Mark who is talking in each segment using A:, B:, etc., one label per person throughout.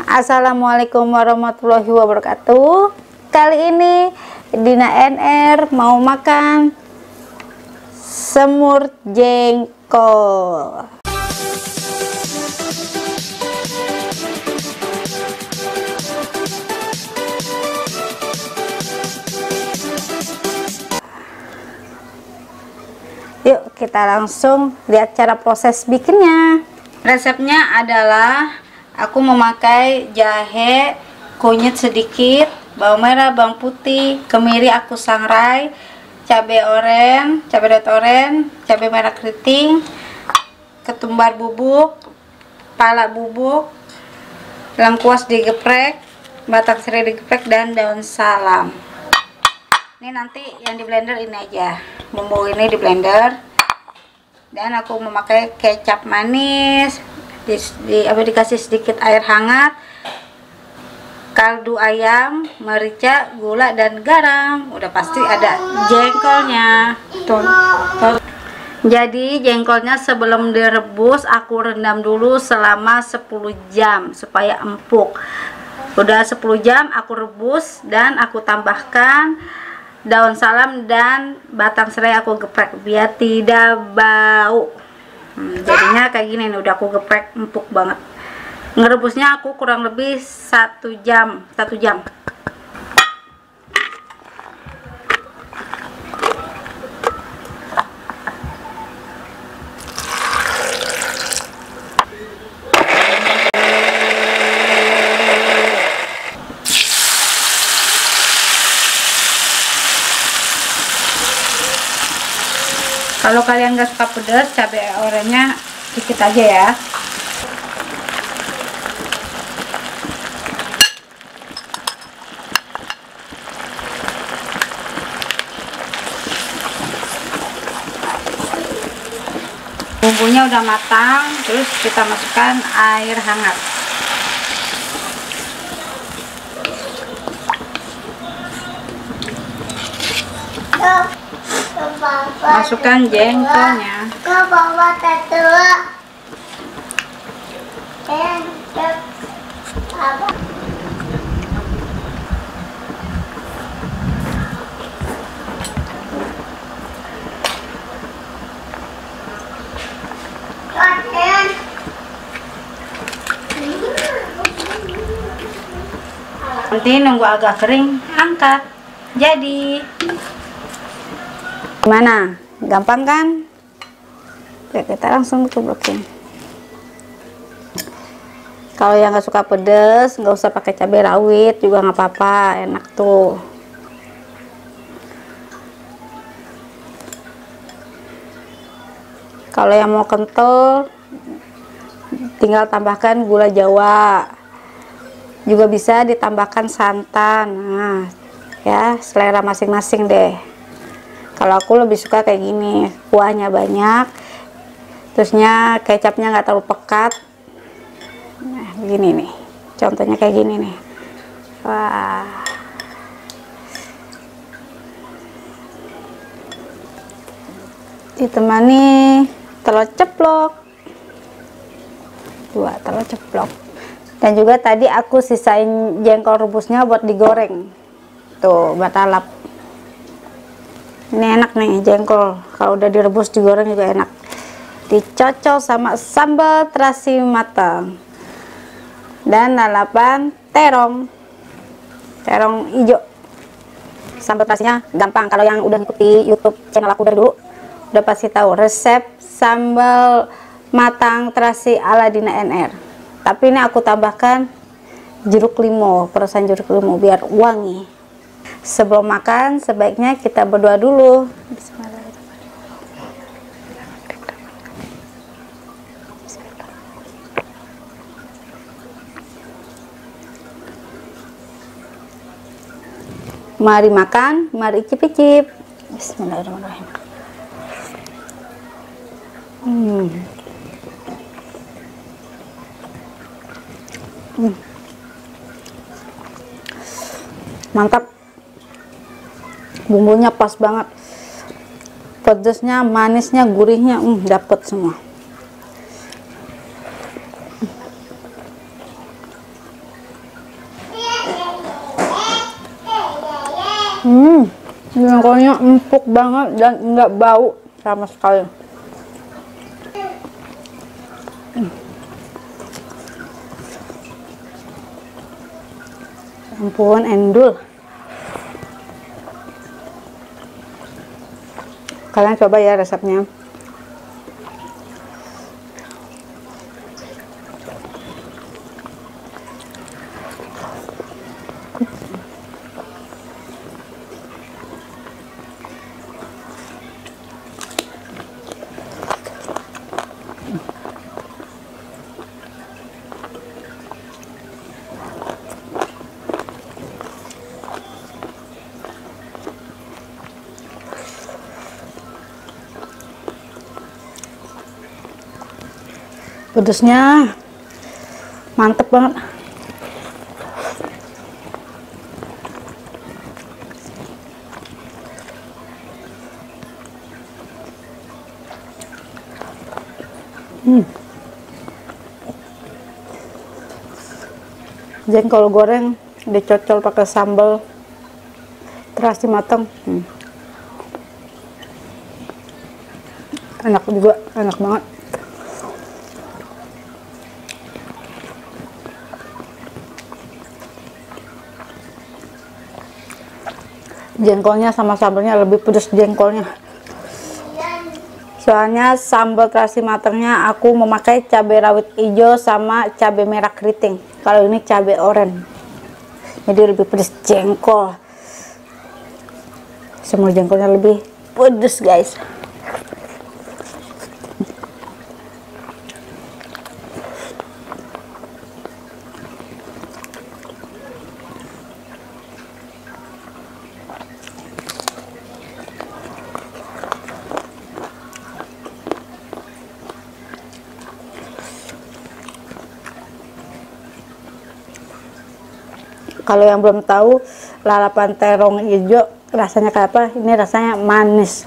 A: Assalamualaikum warahmatullahi wabarakatuh. Kali ini Dina NR mau makan semur jengkol. Yuk kita langsung lihat cara proses bikinnya. Resepnya adalah aku memakai jahe, kunyit sedikit, bawang merah, bawang putih, kemiri aku sangrai, cabai oren, cabai rawit oren, cabai merah keriting, ketumbar bubuk, pala bubuk, lengkuas digeprek, batang serai digeprek, dan daun salam. Ini nanti yang di blender ini aja, bumbu ini di blender. Dan aku memakai kecap manis, dikasih sedikit air hangat, kaldu ayam, merica, gula, dan garam. Udah pasti ada jengkolnya. Tuh. Jadi jengkolnya sebelum direbus aku rendam dulu selama 10 jam supaya empuk. Udah 10 jam aku rebus dan aku tambahkan daun salam dan batang serai aku geprek biar tidak bau. Jadinya kayak gini nih, udah aku geprek empuk banget. Ngerebusnya aku kurang lebih 1 jam. Kalau kalian nggak suka pedas, cabai orennya dikit aja ya. Bumbunya udah matang, terus kita masukkan air hangat. Masukkan jengkolnya. Nanti nunggu agak kering, angkat. Jadi gimana? Gampang kan? Oke, kita langsung tumbuk-tumbukin. Kalau yang nggak suka pedas, nggak usah pakai cabai rawit juga nggak apa-apa, enak tuh. Kalau yang mau kental, tinggal tambahkan gula Jawa. Juga bisa ditambahkan santan. Nah, ya selera masing-masing deh. Kalau aku lebih suka kayak gini, kuahnya banyak, terusnya kecapnya nggak terlalu pekat. Nah, begini nih, contohnya kayak gini nih. Wah, ditemani telur ceplok, 2 telur ceplok. Dan juga tadi aku sisain jengkol rebusnya buat digoreng. Tuh, batalap. Ini enak nih jengkol, kalau udah direbus digoreng juga enak. Dicocol sama sambal terasi matang dan lalapan terong hijau. Sambal terasinya gampang, kalau yang udah ngikuti YouTube channel aku dari dulu udah pasti tahu resep sambal matang terasi ala Dina NR. Tapi ini aku tambahkan jeruk limau, perasan jeruk limau biar wangi. Sebelum makan sebaiknya kita berdoa dulu. Mari makan, mari icip-icip. Bismillahirrahmanirrahim. Mantap. Bumbunya pas banget, pedasnya, manisnya, gurihnya, dapet semua. Jengkolnya empuk banget dan nggak bau sama sekali. Ampun, endul. Kalian coba ya resepnya. Pedesnya mantep banget. Jengkol goreng dicocol pakai sambal terasi matang. Enak juga, enak banget. Jengkolnya sama sambalnya lebih pedas jengkolnya. Soalnya sambal terasi matangnya aku memakai cabai rawit hijau sama cabai merah keriting. Kalau ini cabai oranye. Jadi lebih pedas jengkol. Semua jengkolnya lebih pedas, guys. Kalau yang belum tahu lalapan terong hijau rasanya kayak apa, ini rasanya manis.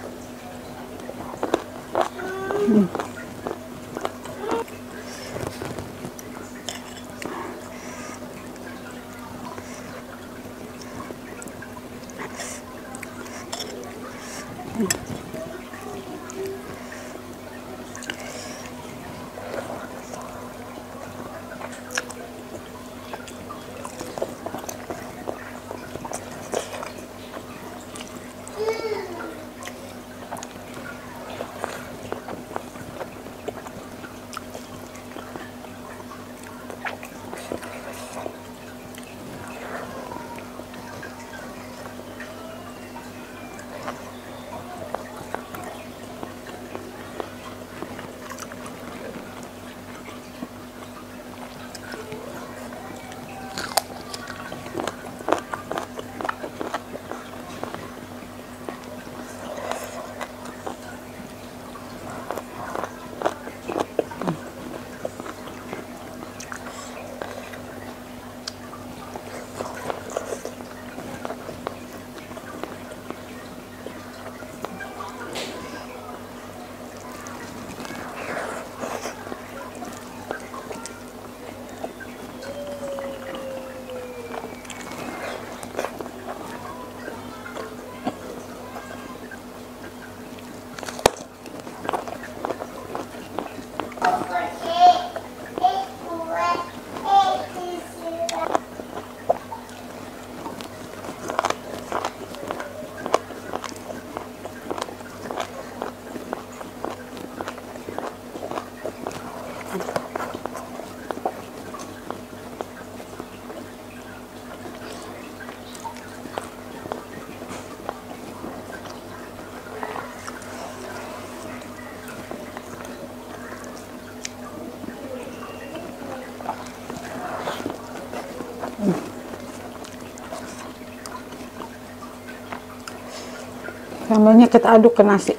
A: Sambalnya kita aduk ke nasi.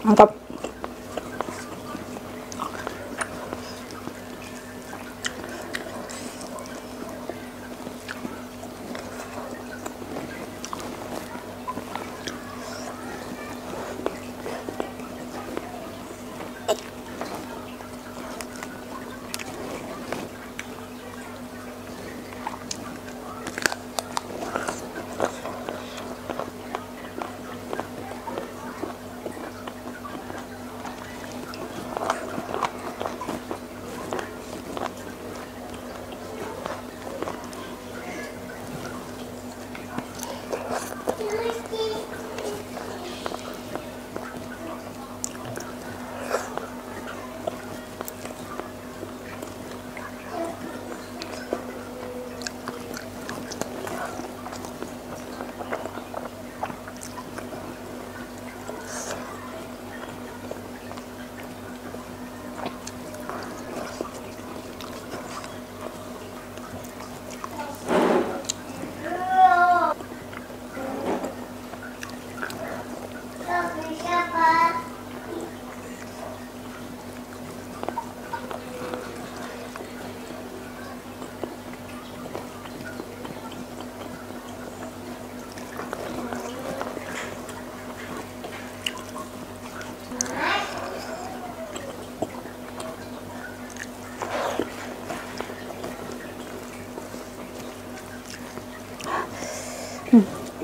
A: Mantap.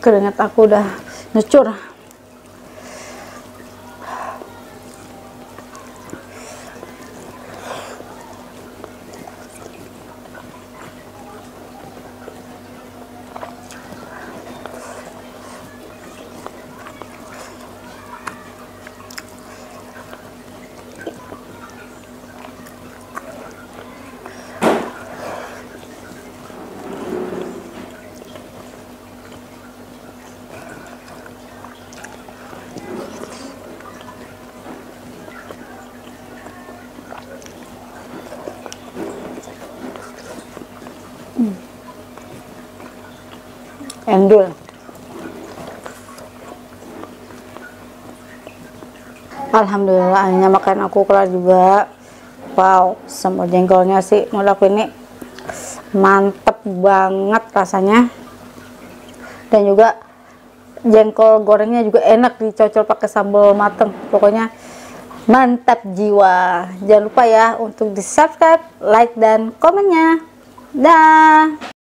A: Keringat aku udah nyucur. Endul. Alhamdulillah akhirnya makan aku kelar juga. Wow, sambal jengkolnya sih menurut aku ini mantep banget rasanya, dan juga jengkol gorengnya juga enak dicocol pakai sambal mateng. Pokoknya mantap jiwa. Jangan lupa ya untuk di subscribe, like, dan komennya. Dah.